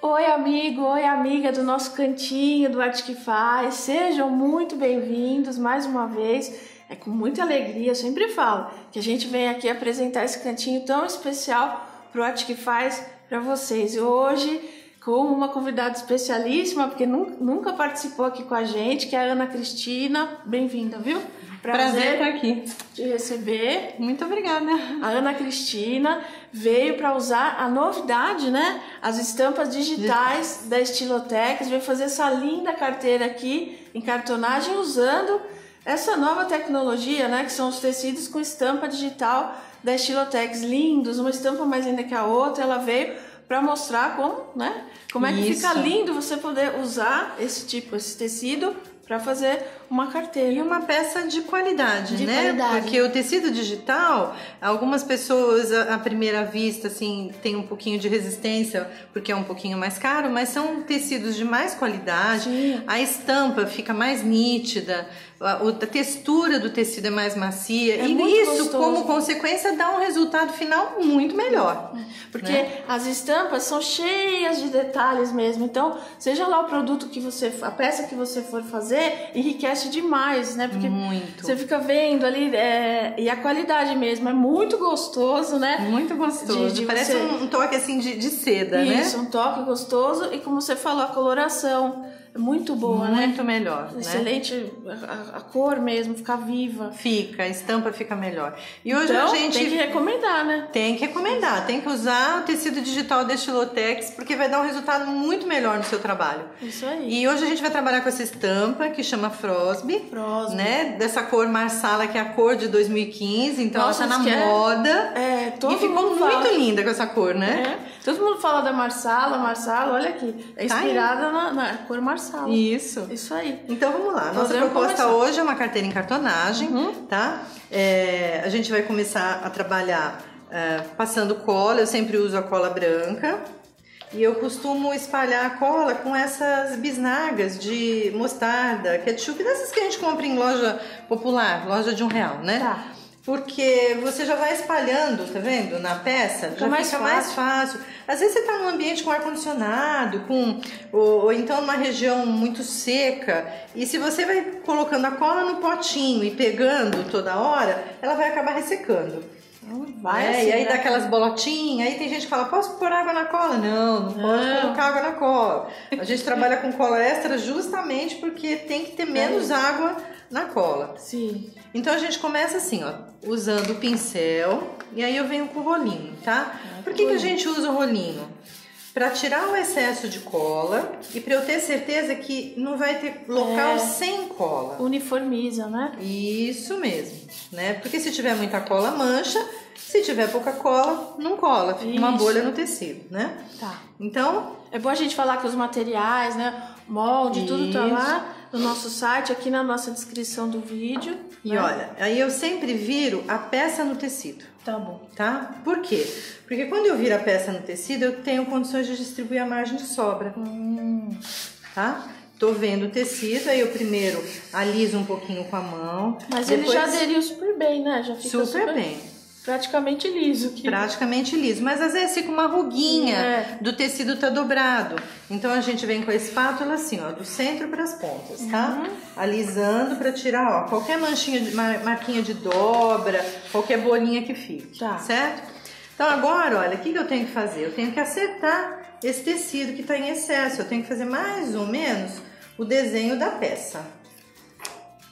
Oi amigo, oi amiga do nosso cantinho do Arte que Faz, sejam muito bem-vindos mais uma vez. É com muita alegria, eu sempre falo que a gente vem aqui apresentar esse cantinho tão especial pro Arte que Faz para vocês. E hoje com uma convidada especialíssima, porque nunca participou aqui com a gente, que é a Ana Cristina. Bem-vinda, viu? Prazer estar aqui. De receber. Muito obrigada. A Ana Cristina veio para usar a novidade, né? As estampas digitais da Estilotex. Veio fazer essa linda carteira aqui em cartonagem usando essa nova tecnologia, né? Que são os tecidos com estampa digital da Estilotex. Lindos, uma estampa mais linda que a outra. Ela veio para mostrar como, né? Como é que fica lindo você poder usar esse tecido para fazer uma carteira. E uma peça de qualidade, né? Porque o tecido digital, algumas pessoas à primeira vista assim tem um pouquinho de resistência porque é um pouquinho mais caro, mas são tecidos de mais qualidade. Sim. A estampa fica mais nítida, a textura do tecido é mais macia e isso gostoso. Como consequência dá um resultado final muito melhor. Porque as estampas são cheias de detalhes mesmo, então seja lá o produto que a peça que você for fazer, enriquece demais, né? Porque você fica vendo ali e a qualidade mesmo é muito gostoso, né? Muito gostoso. Parece um toque assim de seda, né? Isso, um toque gostoso e como você falou, a coloração é muito boa, né? Muito melhor, excelente, a cor mesmo, fica viva. Fica, a estampa fica melhor. E hoje então, a gente tem que recomendar, né? Tem que recomendar, tem que usar o tecido digital da Estilotex, porque vai dar um resultado muito melhor no seu trabalho. Isso aí. E hoje a gente vai trabalhar com essa estampa que chama Frosby, né? Dessa cor Marsala, que é a cor de 2015, então ela tá na moda. E ficou muito linda com essa cor, né? Todo mundo fala da Marsala, olha aqui, é inspirada na cor Marsala. Isso. Isso aí. Então vamos lá. Nossa proposta hoje é uma carteira em cartonagem, tá? A gente vai começar a trabalhar passando cola. Eu sempre uso a cola branca. E eu costumo espalhar a cola com essas bisnagas de mostarda, ketchup, dessas que a gente compra em loja popular, loja de R$1, né? Tá. Porque você já vai espalhando, tá vendo? Na peça, já fica mais fácil. Às vezes você tá num ambiente com ar-condicionado, ou então numa região muito seca, e se você vai colocando a cola no potinho e pegando toda hora, ela vai acabar ressecando. Assim, e aí dá aquelas bolotinhas, aí tem gente que fala, posso pôr água na cola? Não pode colocar água na cola. A gente trabalha com cola extra justamente porque tem que ter menos água na cola. Sim. Então a gente começa assim, ó, usando o pincel, e aí eu venho com o rolinho, tá? Por que a gente usa o rolinho? Para tirar o excesso de cola e para eu ter certeza que não vai ter local sem cola. Uniformiza, né? Isso mesmo, né? Porque se tiver muita cola, mancha. Se tiver pouca cola, não cola. Fica uma bolha no tecido, né? Tá. Então... é bom a gente falar que os materiais, né? Molde, tudo tá lá no nosso site, aqui na nossa descrição do vídeo. E olha, aí eu sempre viro a peça no tecido. Tá bom. Tá? Por quê? Porque quando eu viro a peça no tecido, eu tenho condições de distribuir a margem de sobra. Tá? Tô vendo o tecido, aí eu primeiro aliso um pouquinho com a mão. Mas depois... ele já aderiu super bem, né? Já fica super bem. Praticamente liso. Aqui. Praticamente liso, mas às vezes fica uma ruguinha do tecido tá dobrado. Então a gente vem com a espátula assim, ó, do centro para as pontas, tá? Alisando para tirar, ó, qualquer manchinha, marquinha de dobra, qualquer bolinha que fique, certo? Então agora, olha, o que eu tenho que fazer? Eu tenho que acertar esse tecido que tá em excesso. Eu tenho que fazer mais ou menos o desenho da peça,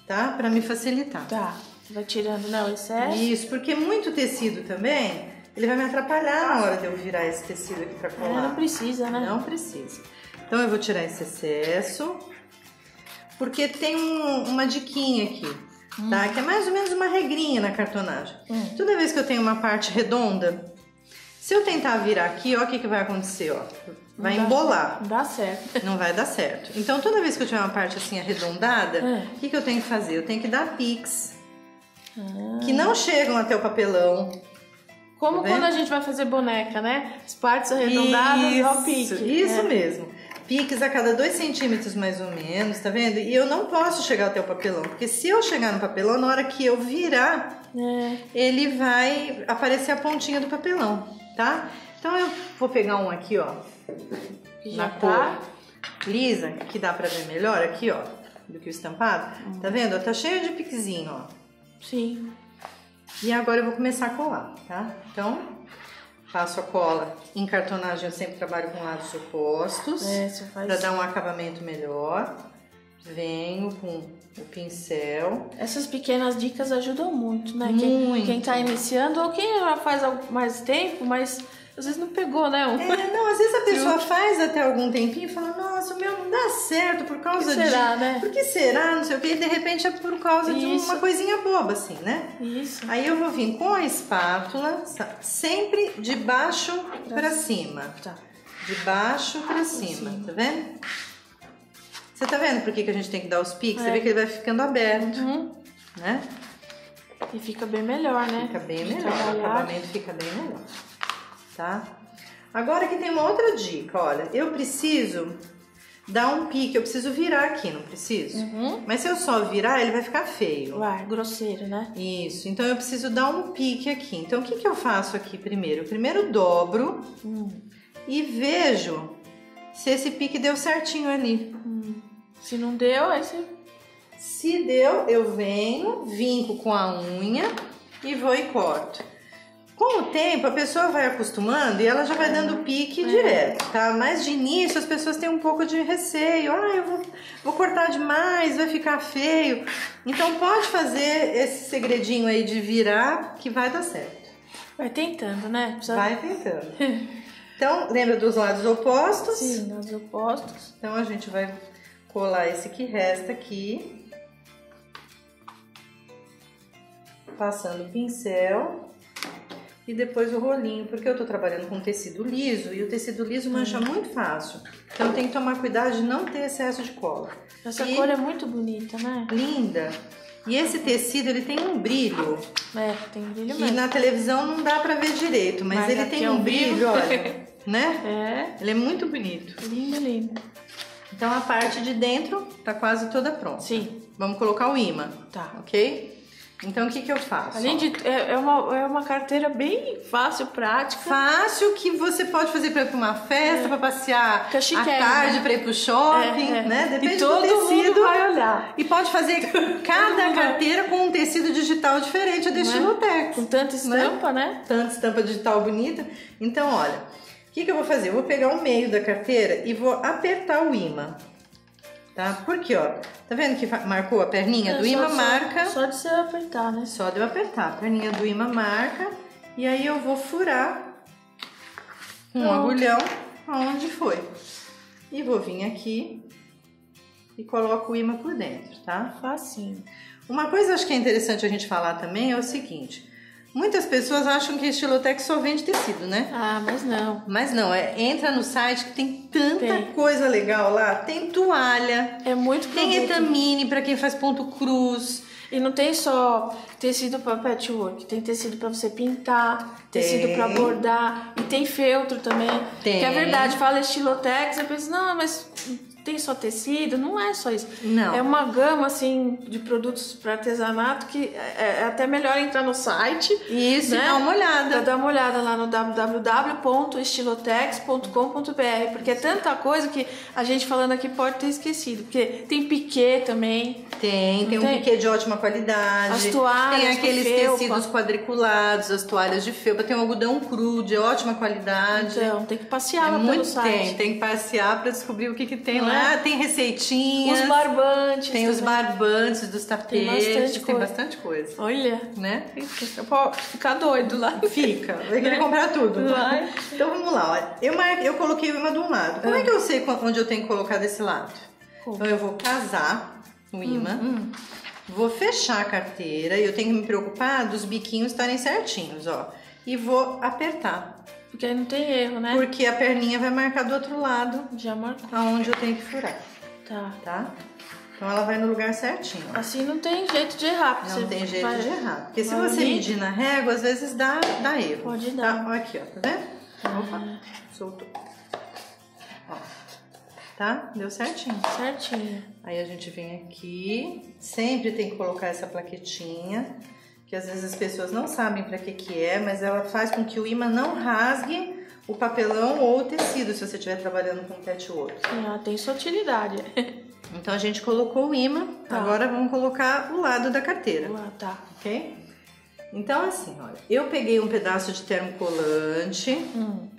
tá? Para me facilitar. Tá. Vai tirando, né, o excesso? Isso, porque muito tecido também, ele vai me atrapalhar na hora de eu virar esse tecido aqui pra colar. Não precisa, né? Não precisa. Então eu vou tirar esse excesso, porque tem uma diquinha aqui, tá? Que é mais ou menos uma regrinha na cartonagem. Toda vez que eu tenho uma parte redonda, se eu tentar virar aqui, ó, o que vai acontecer, ó? Vai embolar. Não dá certo. Não vai dar certo. Então toda vez que eu tiver uma parte assim arredondada, o que eu tenho que fazer? Eu tenho que dar piques. Que não chegam até o papelão. Como quando a gente vai fazer boneca, né? As partes arredondadas e o pique. Isso mesmo. Piques a cada 2 centímetros mais ou menos, tá vendo? E eu não posso chegar até o papelão, porque se eu chegar no papelão, na hora que eu virar, ele vai aparecer a pontinha do papelão, tá? Então eu vou pegar um aqui, ó. na cor lisa, que dá pra ver melhor aqui, ó, do que o estampado. Tá vendo? Tá cheio de piquezinho, ó. Sim. E agora eu vou começar a colar, tá? Então, passo a cola em cartonagem, eu sempre trabalho com lados opostos, pra dar um acabamento melhor. Venho com o pincel. Essas pequenas dicas ajudam muito, né? Muito. Quem tá iniciando ou quem já faz mais tempo, mas às vezes não pegou, né? Não, às vezes a pessoa faz até algum tempinho e fala, nossa, o meu não dá certo por causa de... será, né? Por que será? Não sei o que. E de repente é por causa de uma coisinha boba, assim, né? Isso. Aí eu vou vir com a espátula, sempre de baixo pra cima. Tá. De baixo pra cima, tá vendo? Você tá vendo por que a gente tem que dar os piques? Você vê que ele vai ficando aberto, né? E fica bem melhor, né? Fica bem melhor, o acabamento fica bem melhor, tá? Agora aqui tem uma outra dica, olha, eu preciso dar um pique, eu preciso virar aqui, não preciso? Mas se eu só virar, ele vai ficar feio. Vai, grosseiro, né? Isso, então eu preciso dar um pique aqui. Então o que eu faço aqui primeiro? Eu primeiro dobro e vejo se esse pique deu certinho ali. Se não deu, aí você... Se deu, eu venho, vinco com a unha e vou e corto. Com o tempo, a pessoa vai acostumando e ela já vai dando pique direto, tá? Mas de início, as pessoas têm um pouco de receio. Ah, eu vou cortar demais, vai ficar feio. Então, pode fazer esse segredinho aí de virar que vai dar certo. Vai tentando, né? Vai tentando. Então, lembra dos lados opostos? Sim, lados opostos. Então, a gente vai colar esse que resta aqui, passando o pincel e depois o rolinho, porque eu tô trabalhando com tecido liso e o tecido liso mancha muito fácil, então tem que tomar cuidado de não ter excesso de cola. Essa cor é muito bonita, né? Linda! E esse tecido, ele tem um brilho. Tem brilho que mesmo. na televisão não dá pra ver direito, mas ele tem um brilho, olha, né? Ele é muito bonito. Lindo, lindo. Então a parte de dentro tá quase toda pronta. Sim. Vamos colocar o imã. Tá. Ok? Então o que eu faço? Além de... É uma carteira bem fácil, prática. Fácil, que você pode fazer pra ir pra uma festa, pra passear à tarde, pra ir pro shopping, né? Depende do tecido. Todo mundo vai olhar. E pode fazer cada carteira com um tecido digital diferente da Estilotex. Com tanta estampa, né? Tanta estampa digital bonita. Então, olha... O que eu vou fazer? Eu vou pegar o meio da carteira e vou apertar o imã, tá? Porque, ó, tá vendo que marcou a perninha do imã? Marca. Só de você apertar, né? Só de eu apertar. A perninha do imã marca. E aí eu vou furar com um agulhão aonde foi. E vou vir aqui e coloco o imã por dentro, tá? Facinho. Uma coisa acho que é interessante a gente falar também é o seguinte... Muitas pessoas acham que a Estilotex só vende tecido, né? Ah, mas não. Mas não, entra no site que tem tanta coisa legal lá. Tem toalha. É muito produto. Tem etamine para quem faz ponto cruz. E não tem só tecido para patchwork, tem tecido para você pintar, tecido para bordar e tem feltro também. Tem. Que é verdade, fala Estilotex, eu penso, não, mas tem só tecido? Não é só isso. Não. É uma gama, assim, de produtos para artesanato que é até melhor entrar no site. Isso, né? Dá uma olhada. Pra dar uma olhada lá no www.estilotex.com.br, porque é tanta coisa que a gente falando aqui pode ter esquecido. Porque tem piquê também. Tem um piquê de ótima qualidade. As toalhas tem aqueles tecidos quadriculados, as toalhas de felpa. Tem um algodão cru de ótima qualidade. Então, tem que passear lá pelo site. Tem que passear para descobrir o que tem lá. Tem receitinhas. Os barbantes. Tem os barbantes dos tapetes. Tem bastante coisa. Olha. Né? Fica doido lá. Fica. Vai querer comprar tudo. Vai. Então vamos lá. Olha. Eu coloquei o imã de um lado. Como é que eu sei onde eu tenho que colocar desse lado? Então eu vou casar o imã. Vou fechar a carteira. E eu tenho que me preocupar dos biquinhos estarem certinhos, ó. E vou apertar. Porque aí não tem erro, né? Porque a perninha vai marcar do outro lado. Já marcou. Aonde eu tenho que furar. Tá. Então ela vai no lugar certinho. Ó. Assim não tem jeito de errar. Não tem jeito de errar. Porque se você medir na régua, às vezes dá erro. Pode dar. Tá? Ó, aqui, ó. Tá vendo? Opa. Soltou. Ó. Tá? Deu certinho. Certinho. Aí a gente vem aqui. Sempre tem que colocar essa plaquetinha. Que às vezes as pessoas não sabem para que é, mas ela faz com que o imã não rasgue o papelão ou o tecido, se você estiver trabalhando com patchwork. Sim, ela tem sua utilidade. Então a gente colocou o imã, agora vamos colocar o lado da carteira. Tá. Ok? Então assim, olha, eu peguei um pedaço de termocolante,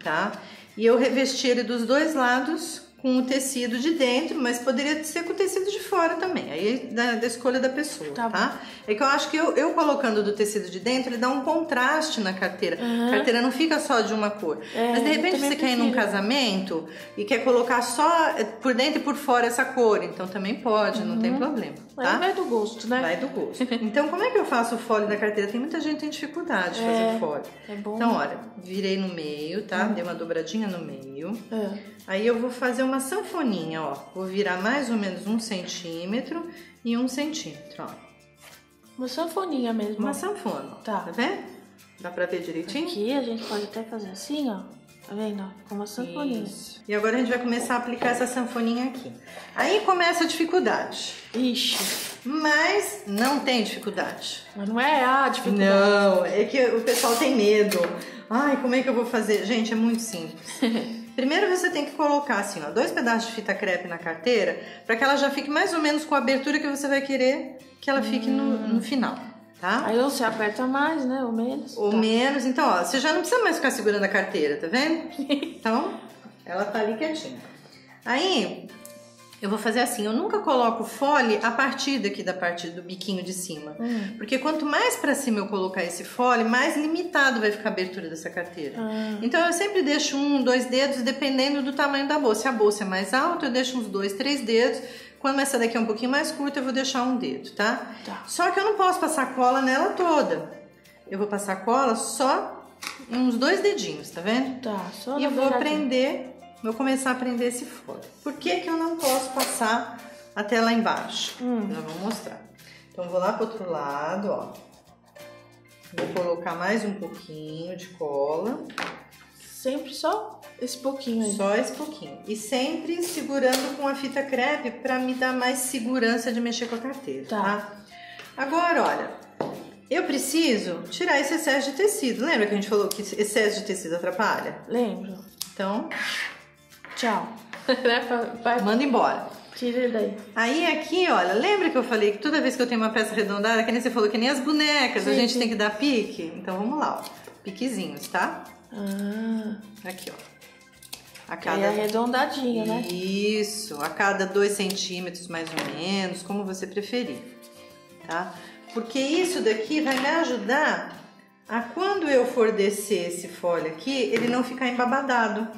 tá? E eu revesti ele dos dois lados com o tecido de dentro, mas poderia ser com o tecido de fora também, aí da escolha da pessoa, tá? É que eu acho que eu colocando do tecido de dentro, ele dá um contraste na carteira. A carteira não fica só de uma cor. Mas de repente você quer ir num casamento e quer colocar só por dentro e por fora essa cor, então também pode, não tem problema, tá? Vai do gosto, né? Vai do gosto. Então como é que eu faço o fole da carteira? Tem muita gente que tem dificuldade de fazer o fole. É bom. Então olha, virei no meio, tá? Dei uma dobradinha no meio. Aí eu vou fazer uma sanfoninha, ó. Vou virar mais ou menos 1 centímetro e 1 centímetro, ó. Uma sanfoninha mesmo. Uma sanfona, ó. Tá vendo? Dá pra ver direitinho? Aqui a gente pode até fazer assim, ó. Tá vendo? Com uma sanfoninha. Isso. E agora a gente vai começar a aplicar essa sanfoninha aqui. Aí começa a dificuldade. Ixi. Mas não tem dificuldade. Mas não é a dificuldade. Não, é que o pessoal tem medo. Ai, como é que eu vou fazer? Gente, é muito simples. Primeiro você tem que colocar assim, ó, 2 pedaços de fita crepe na carteira, para que ela já fique mais ou menos com a abertura que você vai querer que ela fique no final, tá? Aí você aperta mais, né? Ou menos. Ou menos. Então, ó, você já não precisa mais ficar segurando a carteira, tá vendo? Então, ela tá ali quietinha. Aí, eu vou fazer assim, eu nunca coloco fole a partir daqui da parte do biquinho de cima. Porque quanto mais pra cima eu colocar esse fole, mais limitado vai ficar a abertura dessa carteira. Então eu sempre deixo 1, 2 dedos, dependendo do tamanho da bolsa. Se a bolsa é mais alta, eu deixo uns 2, 3 dedos. Quando essa daqui é um pouquinho mais curta, eu vou deixar 1 dedo, tá? Só que eu não posso passar cola nela toda. Eu vou passar cola só em uns 2 dedinhos, tá vendo? Tá, só e vou prender... Vou começar a prender esse fole. Por que que eu não posso passar até lá embaixo? Eu vou mostrar. Então, vou lá pro outro lado, ó. Vou colocar mais um pouquinho de cola. Sempre só esse pouquinho aí. Só esse pouquinho. E sempre segurando com a fita crepe pra me dar mais segurança de mexer com a carteira, tá? Agora, olha, eu preciso tirar esse excesso de tecido. Lembra que a gente falou que excesso de tecido atrapalha? Lembro. Então... Tchau. Manda embora. Tira ele daí. Aí aqui, olha, lembra que eu falei que toda vez que eu tenho uma peça arredondada, que nem você falou, que nem as bonecas, a gente tem que dar pique? Então vamos lá, ó. Piquezinhos, tá? Aqui, ó. A cada... É arredondadinho, né? Isso, a cada 2 centímetros mais ou menos, como você preferir, tá? Porque isso daqui vai me ajudar a quando eu for descer esse fole aqui, ele não ficar embabadado.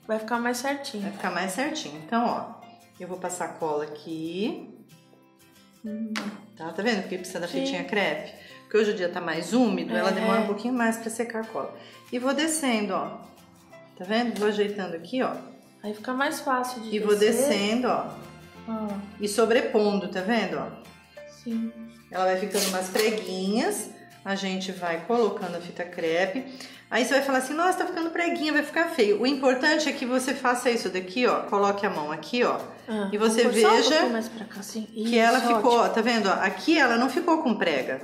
Vai ficar mais certinho. Vai ficar mais certinho. Então, ó, eu vou passar cola aqui. Tá vendo? Porque precisa da fitinha crepe. Porque hoje o dia tá mais úmido, ela demora um pouquinho mais pra secar a cola. E vou descendo, ó. Tá vendo? Vou ajeitando aqui, ó. Aí fica mais fácil de descer. E vou descendo, ó. E sobrepondo, tá vendo, ó? Sim. Ela vai ficando umas preguinhas. A gente vai colocando a fita crepe. Aí você vai falar assim, nossa, tá ficando preguinha, vai ficar feio. O importante é que você faça isso daqui, ó. Coloque a mão aqui, ó. E você veja mais pra cá, assim. que ela ficou, ó, tá vendo? Ó, aqui ela não ficou com prega.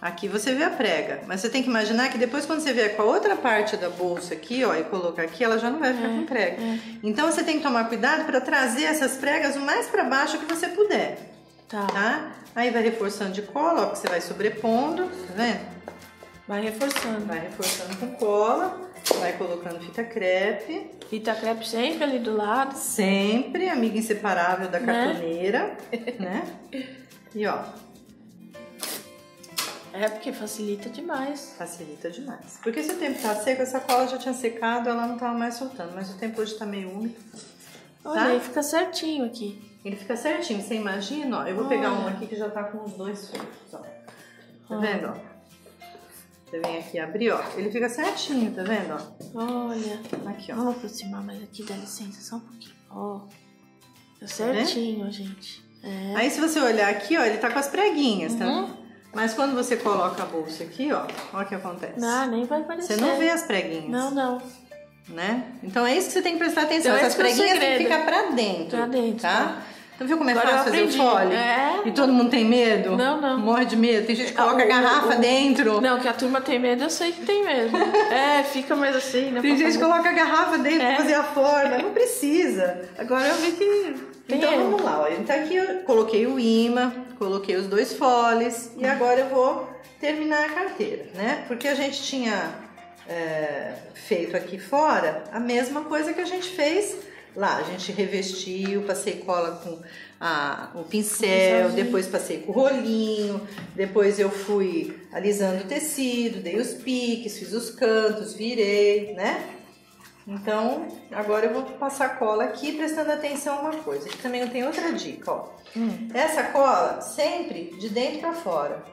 Aqui você vê a prega. Mas você tem que imaginar que depois quando você vier com a outra parte da bolsa aqui, ó, e colocar aqui, ela já não vai ficar com prega. Então você tem que tomar cuidado para trazer essas pregas o mais para baixo que você puder. Tá? Aí vai reforçando de cola, ó, que você vai sobrepondo, tá vendo? Vai reforçando. Vai reforçando com cola, vai colocando fita crepe. Fita crepe sempre ali do lado. Sempre, amiga inseparável da cartoneira, né? E ó. É, porque facilita demais. Facilita demais. Porque se o tempo tá seco, essa cola já tinha secado, ela não tava mais soltando. Mas o tempo hoje tá meio úmido. Olha, aí fica certinho aqui. Ele fica certinho, você imagina, ó. Eu vou pegar um aqui que já tá com os 2 fios, ó. Tá vendo, ó? Você vem aqui abrir, ó. Ele fica certinho, tá vendo, ó? Olha. Aqui, ó. Vamos aproximar mais aqui, dá licença, só um pouquinho. Ó. Tá certinho, gente. Aí se você olhar aqui, ó, ele tá com as preguinhas, tá? Mas quando você coloca a bolsa aqui, ó o que acontece. Não, nem vai aparecer. Você não vê as preguinhas. Não. Né? Então é isso que você tem que prestar atenção. Essas preguinhas têm que ficar pra dentro. Pra dentro. Tá? Não viu como é Agora fácil fazer o fole? É. E todo mundo tem medo? Não. Morre de medo. Tem gente que coloca a garrafa dentro. Não, que a turma tem medo, eu sei que tem medo. Fica mais assim, né? Tem gente que coloca a garrafa dentro pra fazer a forma. Não precisa. Agora eu vi que então vamos lá, olha. Então aqui eu coloquei o imã, coloquei os 2 foles e agora eu vou terminar a carteira, né? Porque a gente tinha feito aqui fora a mesma coisa que a gente fez lá. A gente revestiu, passei cola com o pincel, depois passei com o rolinho, depois eu fui alisando o tecido, dei os piques, fiz os cantos, virei, né? Então, agora eu vou passar cola aqui, prestando atenção a uma coisa. Aqui também eu tenho outra dica, ó. Essa cola sempre de dentro pra fora.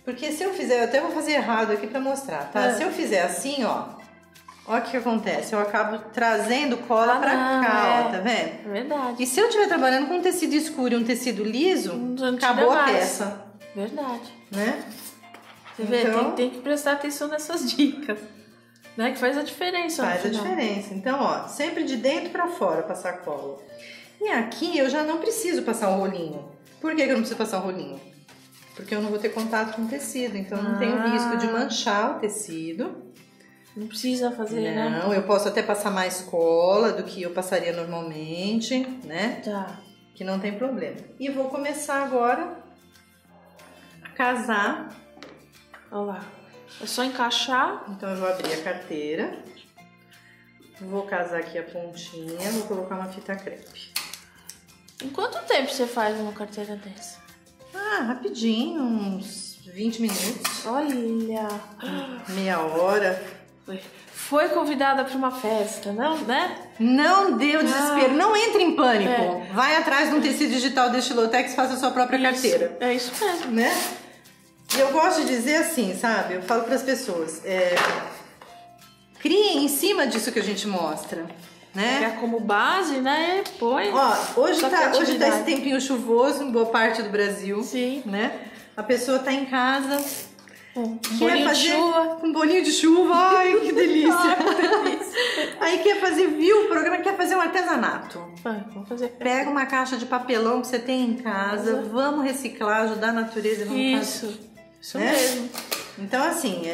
Porque se eu fizer, eu até vou fazer errado aqui pra mostrar, tá? Se eu fizer assim, ó o que acontece, eu acabo trazendo cola pra cá, ó, tá vendo? É verdade. E se eu estiver trabalhando com um tecido escuro e um tecido liso, acabou a peça. Verdade. Né? Você vê, tem que prestar atenção nessas dicas. Né? Que faz a diferença. Faz a diferença. Então, ó, sempre de dentro pra fora passar cola. E aqui eu já não preciso passar um rolinho. Por que eu não preciso passar um rolinho? Porque eu não vou ter contato com o tecido, então eu não tenho risco de manchar o tecido. Não precisa fazer, né? Não, eu posso até passar mais cola do que eu passaria normalmente, né? Tá. Que não tem problema. E vou começar agora a casar. Olha lá. É só encaixar. Então eu vou abrir a carteira. Vou casar aqui a pontinha, vou colocar uma fita crepe. Em quanto tempo você faz uma carteira dessa? Rapidinho, uns 20 minutos. Olha! Meia hora. Foi convidada para uma festa, não, né? Não deu desespero, não entre em pânico. Vai atrás de um tecido digital da Estilotex e faça a sua própria carteira. É isso mesmo. Né? E eu gosto de dizer assim, sabe? Eu falo para as pessoas, criem em cima disso que a gente mostra. Né? Como base, né? Põe. Ó, hoje tá esse tempinho chuvoso em boa parte do Brasil. Sim. Né? A pessoa tá em casa, quer fazer um bolinho de chuva. Ai, que delícia! Aí quer fazer, viu o programa, quer fazer um artesanato. Vamos fazer. Pega uma caixa de papelão que você tem em casa, vamos reciclar, ajudar a natureza. Isso mesmo. Então, assim,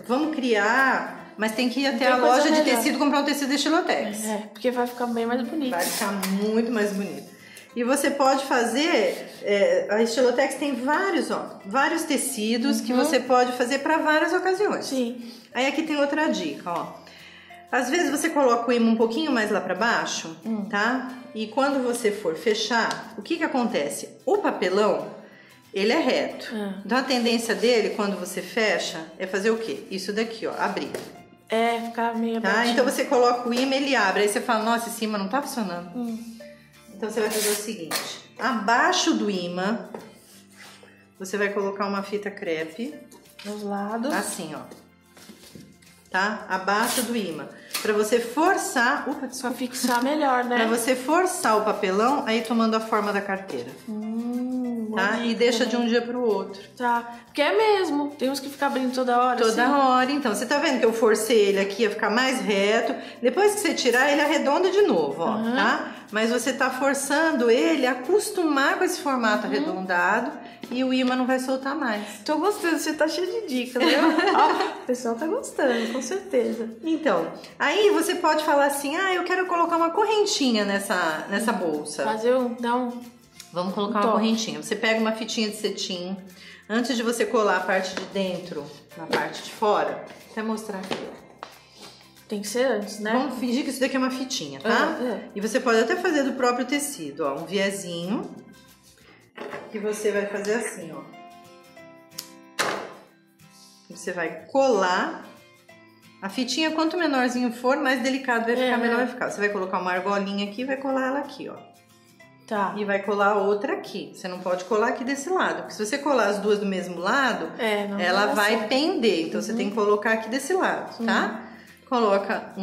vamos criar. Mas tem que ir até a loja de tecido comprar um tecido Estilotex. Porque vai ficar bem mais bonito. Vai ficar muito mais bonito. E você pode fazer... a Estilotex tem vários tecidos que você pode fazer para várias ocasiões. Sim. Aí aqui tem outra dica, ó. Às vezes você coloca o imã um pouquinho mais lá para baixo, tá? E quando você for fechar, o que acontece? O papelão, ele é reto. Então a tendência dele, quando você fecha, é fazer o quê? Isso daqui, ó, abrir. Ficar meio abertinho. Então você coloca o imã, ele abre. Aí você fala, nossa, esse imã não tá funcionando. Então você vai fazer o seguinte. Abaixo do imã, você vai colocar uma fita crepe. Dos lados. Assim, ó. Tá? Abaixo do imã. Pra você forçar... Pra fixar melhor, né? Pra você forçar o papelão, aí tomando a forma da carteira. Tá? E deixa de um dia pro outro. Tá. Porque é mesmo. Tem uns que ficam abrindo toda hora. Toda hora. Então, você tá vendo que eu forcei ele aqui a ficar mais reto. Depois que você tirar, ele arredonda de novo, ó, tá? Mas você tá forçando ele a acostumar com esse formato arredondado e o imã não vai soltar mais. Tô gostando, você tá cheio de dicas, né? O pessoal tá gostando, com certeza. Então, aí você pode falar assim, eu quero colocar uma correntinha nessa bolsa. Vamos colocar uma correntinha. Você pega uma fitinha de cetim. Antes de você colar a parte de dentro na parte de fora, até mostrar aqui, ó. Tem que ser antes, né? Vamos fingir que isso daqui é uma fitinha, tá? E você pode até fazer do próprio tecido, ó. Um viezinho. Que você vai fazer assim, ó. Você vai colar. A fitinha, quanto menorzinho for, mais delicado vai ficar, melhor vai ficar. Você vai colocar uma argolinha aqui e vai colar ela aqui, ó. Tá. E vai colar outra aqui. Você não pode colar aqui desse lado. Porque se você colar as duas do mesmo lado, ela vai pender. Então você tem que colocar aqui desse lado, tá? Coloca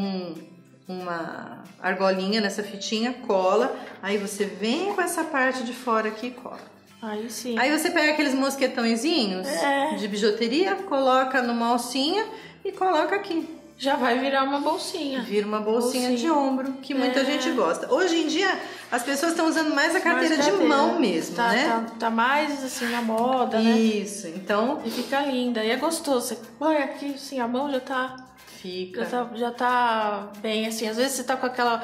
uma argolinha nessa fitinha, cola. Aí você vem com essa parte de fora aqui e cola. Aí sim. Aí você pega aqueles mosquetõezinhos de bijuteria, coloca numa alcinha e coloca aqui. já vai virar uma bolsinha. Vira uma bolsinha de ombro, que muita gente gosta. Hoje em dia, as pessoas estão usando mais a carteira de mão mesmo, né? Tá mais assim na moda, né? Isso, então... E fica linda, e é gostoso. Você põe aqui, assim, a mão já tá... Fica. Já tá bem, assim, às vezes você tá com aquela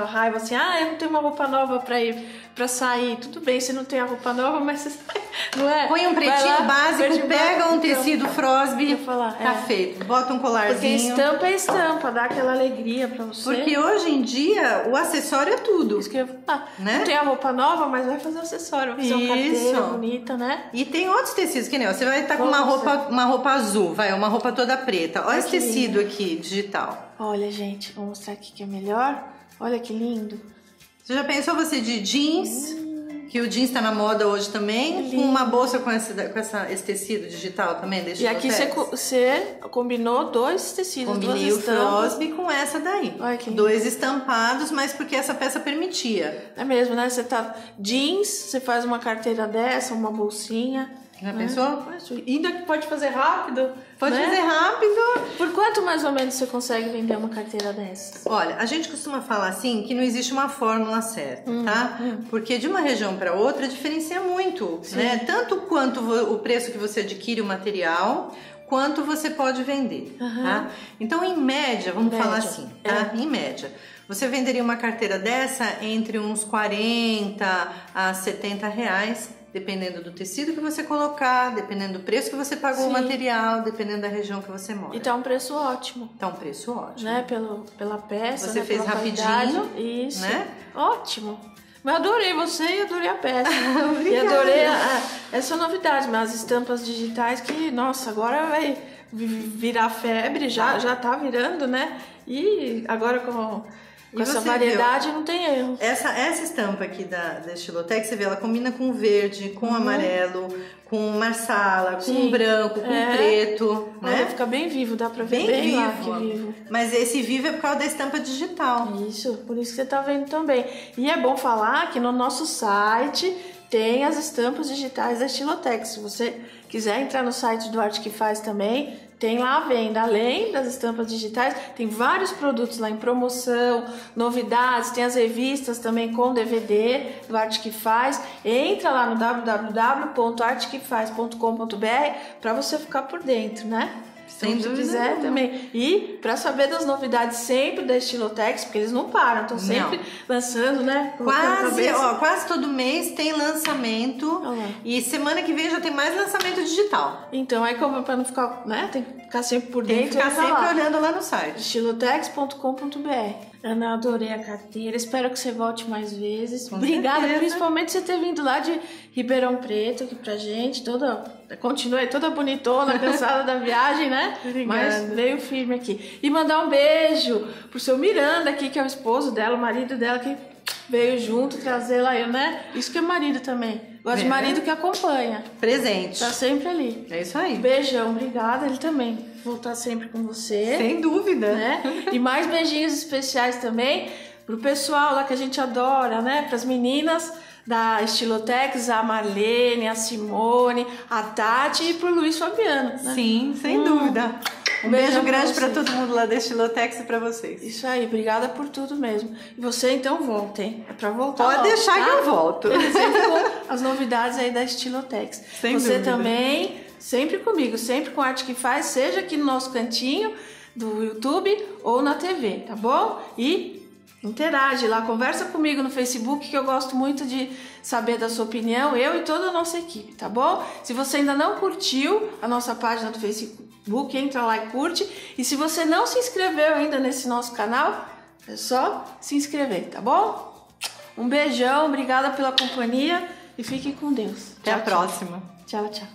raiva assim, eu não tenho uma roupa nova pra sair. Tudo bem, você não tem a roupa nova, mas você não é? Põe um pretinho básico, pega um tecido Frosby, tá feito. Bota um colarzinho. Porque estampa é estampa, dá aquela alegria pra você. Porque hoje em dia, o acessório é tudo. Isso que eu né? Não tem a roupa nova, mas vai fazer o acessório, vai fazer uma carteira bonita, né? E tem outros tecidos, que nem, ó, você vai estar com uma roupa azul, uma roupa toda preta. Olha esse tecido aqui, digital. Olha, gente, vou mostrar aqui que é melhor. Olha que lindo. Você já pensou você de jeans? Que o jeans tá na moda hoje também. Com uma bolsa com esse tecido digital também. E aqui você combinou dois tecidos. Combinei o Frosby com essa daí. Olha que lindo. Dois estampados, mas porque essa peça permitia. É mesmo, né? Você tá jeans, você faz uma carteira dessa, uma bolsinha. Já pensou? Ainda que pode fazer rápido. Pode fazer rápido. Por quanto mais ou menos você consegue vender uma carteira dessas? Olha, a gente costuma falar assim que não existe uma fórmula certa, tá? Porque de uma região para outra diferencia muito, né? Tanto quanto o preço que você adquire o material, quanto você pode vender, tá? Então, em média, vamos falar assim, tá? Em média, você venderia uma carteira dessa entre uns 40 a 70 reais, dependendo do tecido que você colocar, dependendo do preço que você pagou o material, dependendo da região que você mora. E tá um preço ótimo. Tá um preço ótimo. Né? Pela peça, você fez rapidinho, isso. Né? Ótimo. Mas eu adorei você e adorei a peça. E adorei essa novidade, mas as estampas digitais que, nossa, agora vai virar febre, já tá virando, né? E agora com essa variedade não tem erro. Essa estampa aqui da Estilotex, você vê, ela combina com verde, com amarelo, com marsala, com branco, com preto, né? Fica bem vivo, dá pra ver bem vivo. Lá que vivo. Mas esse vivo é por causa da estampa digital. Isso, por isso que você tá vendo também. E é bom falar que no nosso site tem as estampas digitais da Estilotex. Se você quiser entrar no site do Arte que Faz também, tem lá a venda, além das estampas digitais, tem vários produtos lá em promoção, novidades, tem as revistas também com DVD do Arte que Faz. Entra lá no www.artequefaz.com.br para você ficar por dentro, né? Sem dúvida. Se quiser também. E para saber das novidades sempre da Estilotex, porque eles não param, estão sempre lançando, né? Quase todo mês tem lançamento. E semana que vem já tem mais lançamento digital. Então, aí como para não ficar, né? Tem que ficar sempre por dentro. Tem que ficar sempre olhando lá no site. Estilotex.com.br. Ana, adorei a carteira. Espero que você volte mais vezes. Obrigada, principalmente por você ter vindo lá de Ribeirão Preto aqui pra gente. Continuei toda bonitona, cansada da viagem, né? Obrigada. Mas veio firme aqui. E mandar um beijo pro seu Miranda aqui, que é o esposo dela, o marido dela, que veio junto trazer lá eu, né? Isso que é marido também. Gosto de marido que acompanha. Presente. Tá sempre ali. É isso aí. Beijão, obrigada. Ele também. Vou estar sempre com você. Sem dúvida. Né? E mais beijinhos especiais também pro pessoal lá que a gente adora, né? Pras meninas da Estilotex, a Marlene, a Simone, a Tati e pro Luiz Fabiano. Né? Sim, sem dúvida. Um beijo grande para todo mundo lá da Estilotex e para vocês. Isso aí, obrigada por tudo mesmo. E você então volta, hein? É pra voltar. Pode logo, deixar que eu volto. Sempre com as novidades aí da Estilotex. Sem você dúvida. Também, sempre comigo, sempre com Arte que Faz, seja aqui no nosso cantinho do YouTube ou na TV, tá bom? E interage lá, conversa comigo no Facebook, que eu gosto muito de saber da sua opinião, eu e toda a nossa equipe, tá bom? Se você ainda não curtiu a nossa página do Facebook, entra lá e curte. E se você não se inscreveu ainda nesse nosso canal, é só se inscrever, tá bom? Um beijão, obrigada pela companhia e fiquem com Deus. Até a próxima. Tchau, tchau.